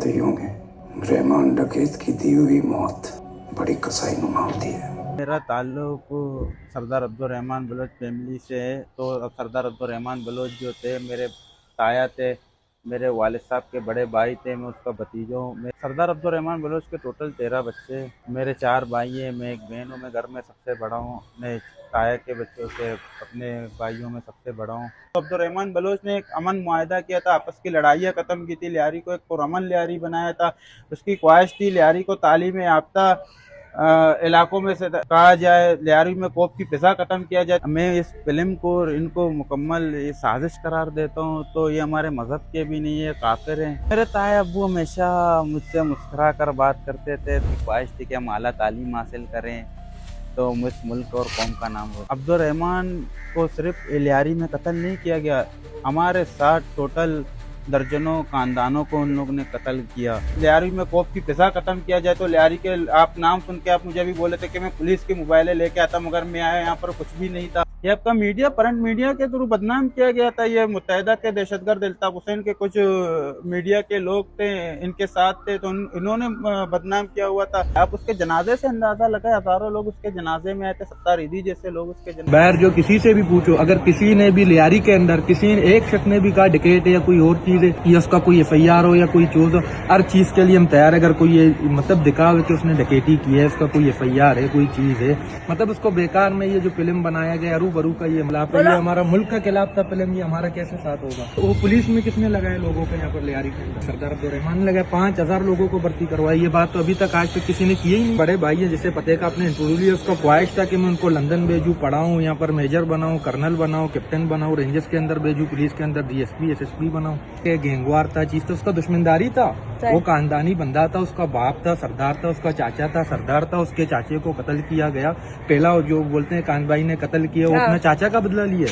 जानते ही होंगे, रहमान डकैत की दी हुई मौत बड़ी कसाईनुमा होती है। मेरा ताल्लुक सरदार अब्दुर्रहमान बलोच फैमिली से है। तो सरदार अब्दुर्रहमान बलोच जो थे मेरे ताया थे, मेरे वालिद साहब के बड़े भाई थे, मैं उसका भतीजा हूँ। मैं सरदार अब्दुर्रहमान बलोच के टोटल 13 बच्चे, मेरे 4 भाई हैं, मैं एक बहन हूँ, मैं घर में सबसे बड़ा हूँ। मैं ताया के बच्चों से अपने भाइयों में सबसे बड़ा हूँ। तो अब्दुर्रहमान बलोच ने एक अमन मुआहदा किया था, आपस की लड़ाइयाँ ख़त्म की थी, लियारी को एक पुरअमन लियारी बनाया था। उसकी ख्वाहिश थी लियारी को तालीम याफ्ता इलाकों में से कहा जाए, लियारी में कोप की फिजा खत्म किया जाए। मैं इस फिल्म को इनको मुकम्मल ये साजिश करार देता हूँ। तो ये हमारे मजहब के भी नहीं है, काफिर हैं। मेरे ताया अब्बू हमेशा मुझसे मुस्कुरा कर बात करते थे। ख्वाहिश थी कि हम आला तालीम हासिल करें तो इस मुल्क और कौम का नाम हो। अब्दुर्रहमान को सिर्फ लियारी में कत्ल नहीं किया गया, हमारे साथ टोटल दर्जनों खानदानों को उन लोगों ने कत्ल किया। लियारी में कोप की फिजा खत्म किया जाए तो लियारी के आप नाम सुन के आप मुझे भी बोले थे कि मैं पुलिस के मोबाइल लेके आता, मगर मैं आया यहाँ पर कुछ भी नहीं था। ये आपका मीडिया, करंट मीडिया के थ्रू बदनाम किया गया था। ये मुत्तहिदा के दहशतगर्द अल्ताफ हुसैन के कुछ मीडिया के लोग थे, इनके साथ थे, तो इन्होंने बदनाम किया हुआ था। आप उसके जनाजे से अंदाजा लगाए, हजारों लोग उसके जनाजे में आए थे, सत्तार ईदी जैसे लोग उसके जनाजे। बाहर जो किसी से भी पूछो, अगर किसी ने भी लियारी के अंदर किसी एक शख्स ने भी कहा डकैत है या कोई और चीज है, या उसका कोई FIR हो या कोई चीज हो, हर चीज के लिए हम तैयार है। अगर कोई ये मतलब दिखावे कि उसने डकैती की है, उसका कोई FIR है, कोई चीज है, मतलब उसको बेकार में ये जो फिल्म बनाया गया हरू बरू का ये खिलाफ है, ये हमारा मुल्क का खिलाफ था फिल्म, ये हमारा कैसे साथ होगा। वो पुलिस में किसने लगाए लोगों को यहाँ पर लियारी के अंदर? सरदार अब्दुर्रहमान ने लगाया। 5000 लोगों को भर्ती करवाई। ये बात तो अभी तक आज तक किसी ने की ही नहीं। बड़े भाई है जिसे पते का आपने इंटरव्यू लिया, उसका ख्वाहिश था कि मैं उनको लंदन भेजूं, पढ़ाऊं, यहाँ पर मेजर बनाऊं, कर्नल बनाऊं, कैप्टन बनाऊं, रेंजर्स के अंदर भेजूं, पुलिस के अंदर DSP SSP बनाऊं। गैंगवार था, चीज तो उसका दुश्मनदारी था, वो खानदानी बंदा था, उसका बाप था सरदार था, उसका चाचा था सरदार था, उसके चाचे को कत्ल किया गया। पहला जो बोलते हैं कान भाई ने कत्ल किया, वो अपना चाचा का बदला लिया,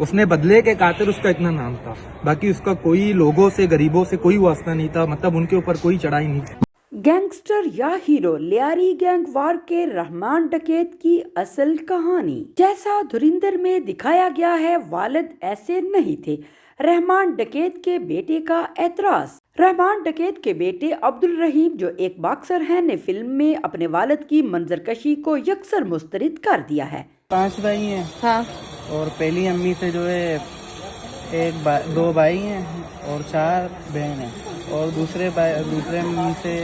उसने बदले के खातिर उसका इतना नाम था। बाकी उसका कोई लोगों से गरीबों से कोई वास्ता नहीं था, मतलब उनके ऊपर कोई चढ़ाई नहीं थी। गैंगस्टर या हीरो, लियारी गैंग वार के रहमान डकैत की असल कहानी। जैसा धुरिंदर में दिखाया गया है, वालिद ऐसे नहीं थे। रहमान डकैत के बेटे का एतराज। रहमान डकैत के बेटे अब्दुल रहीम, जो एक बॉक्सर है, ने फिल्म में अपने वालिद की मंजरकशी को यकसर मुस्तरद कर दिया है। 5 भाई हैं। हाँ। और पहली अम्मी से जो है 2 भाई हैं और 4 बहन हैं। और दूसरे अम्मी से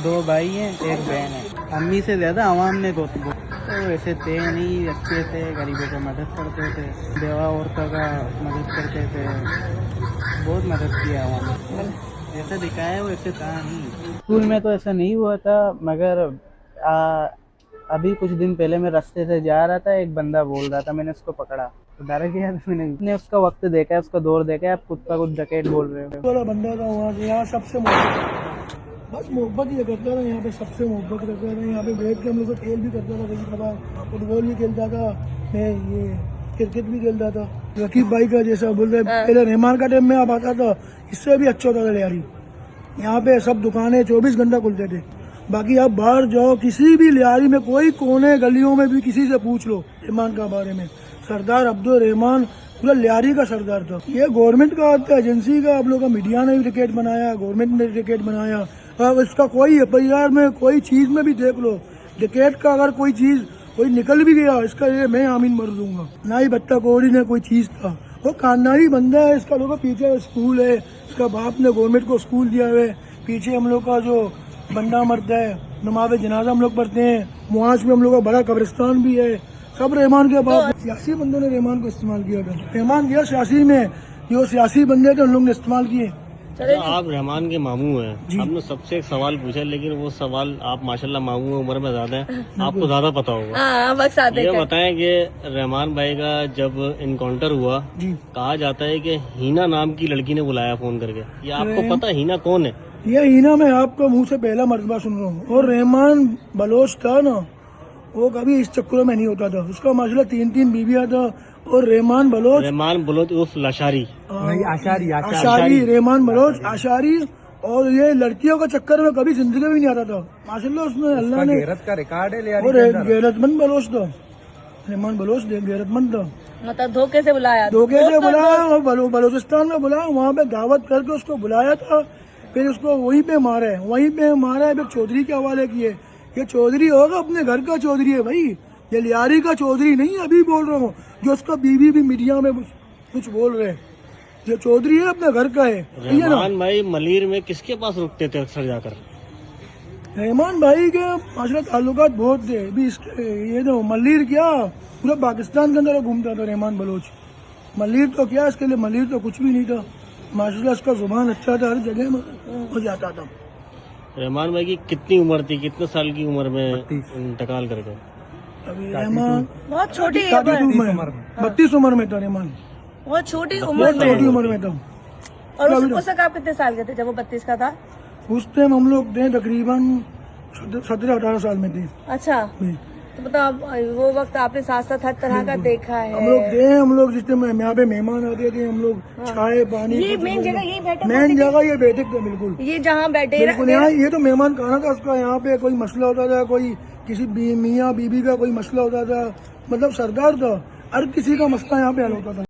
2 भाई हैं, 1 बहन है। अम्मी से ज्यादा आवाम ने तो ऐसे थे नहीं, अच्छे थे, गरीबों को मदद करते थे, बेवा औरतों का मदद करते थे, बहुत मदद किया आवाम ने। ऐसे दिखाया वैसे था नहीं। स्कूल में तो ऐसा नहीं हुआ था, मगर अभी कुछ दिन पहले मैं रास्ते से जा रहा था, एक बंदा बोल रहा था, मैंने उसको पकड़ा तो डर गया। मैंने उसका वक्त देखा है, उसका दौर देखा है। आप खुद का कुछ डकैत बोल रहे हो। वाला बंदा था वहाँ से, यहाँ सबसे बस मोहब्बत ही करता था, यहाँ पे सबसे मोहब्बत करता था। यहाँ पे बैठ के हम लोग को खेल भी करता था, कभी कभार फुटबॉल भी खेलता था, मैं ये क्रिकेट भी खेलता था। रकीब भाई का जैसा बोल रहे, पहले रहमान का टाइम में आप आता था, इससे भी अच्छा होता था लियारी। यहाँ पे सब दुकानें 24 घंटा खुलते थे। बाकी आप बाहर जाओ, किसी भी लियारी में कोई कोने गलियों में भी किसी से पूछ लो रहमान का बारे में। सरदार अब्दुर्रहमान पूरा लियारी का सरदार था। ये गवर्नमेंट का एजेंसी का, आप लोग का मीडिया ने भी टिकट बनाया, गवर्नमेंट ने टिकट बनाया। अब इसका कोई FIR में कोई चीज में भी देख लो, टिकट का अगर कोई चीज कोई निकल भी गया, इसका ये मैं आमीन मर दूंगा। ना ही बत्ता कोरी ने कोई चीज था, वो खानदानी बंदा है। इसका लोगों पीछे स्कूल है, इसका बाप ने गवर्नमेंट को स्कूल दिया हुआ है। पीछे हम लोग का जो बंदा मरता है, नमाज जनाजा हम लोग पढ़ते हैं, मुआज में हम लोग का बड़ा कब्रिस्तान भी है। सब रहमान के बाप। सियासी बंदों ने रहमान को इस्तेमाल किया था। रहमान गया सियासी में, जो सियासी बंदे थे उन लोग ने इस्तेमाल किए। आप रहमान के मामू हैं, आपने सबसे एक सवाल पूछा, लेकिन वो सवाल, आप माशाल्लाह मामू हैं, उम्र में ज्यादा है, आपको ज्यादा पता होगा। ये बताएं कि रहमान भाई का जब इनकाउंटर हुआ, कहा जाता है कि हीना नाम की लड़की ने बुलाया फोन करके। ये आपको पता हीना कौन है? ये हीना मैं आपको मुंह से पहला मर्तबा सुन रहा हूँ। और रहमान बलोच था ना, वो कभी इस चक्करों में नहीं होता था। उसका माशाल्लाह 3 बीवियां था। और रहमान बलोच उर्फ लाशारी, आशारी, रहमान बलोच आशारी। और ये लड़कियों का चक्कर में कभी जिंदगी में नहीं आता था। माशाल्लाह उसने अल्लाह ने गैरत का रिकॉर्ड है। और गैरतमंद बलोच था रहमान बलोच, गैरतमंद था। मतलब धोखे से बुलाया और बलोचिस्तान में बुलाया, वहाँ पे दावत करके उसको बुलाया था फिर उसको वहीं पे मारा है, फिर चौधरी के हवाले किए। ये चौधरी होगा अपने घर का चौधरी है भाई, ये लियारी का चौधरी नहीं है। अभी बोल रहा हूँ, जो उसका बीवी भी मीडिया में कुछ बोल रहे हैं, ये चौधरी है, अपने घर का है। रहमान भाई मलीर में किसके पास रुकते थे अक्सर जाकर? रहमान भाई के माशा ताल्लुकात बहुत थे। अभी ये तो मलीर क्या, पूरा पाकिस्तान के अंदर घूमता था रहमान बलोच। मलीर तो क्या, इसके लिए मलीर तो कुछ भी नहीं था। माशाल्लाह इसका जुबान अच्छा था, हर जगह में हो जाता था। रहमान भाई की कितनी उम्र थी, कितने साल की उम्र में इंतकाल कर गए? अभी रहमान बहुत छोटी 32 उम्र में था रहमान, बहुत छोटी बहुत उम्र छोटी में। उम्र में था। और उस वक्त आप कितने साल के थे जब वो 32 का था? उस टाइम हम लोग थे तकरीबन 17-18 साल में थे। अच्छा, तो मतलब वो वक्त आपने साथ साथ हर तरह का देखा है। हम लोग जिस टाइम यहाँ पे मेहमान आते थे, हम लोग चाय पानी, ये मेन जगह यही बैठक मेन जगह ये बैठक थे। बिल्कुल ये जहाँ बैठे बिल्कुल यहाँ, ये तो मेहमान खाना था उसका। यहाँ पे कोई मसला होता था, कोई किसी मियाँ बीबी का कोई मसला होता था, मतलब सरदार था, हर किसी का मसला यहाँ पे हल होता था।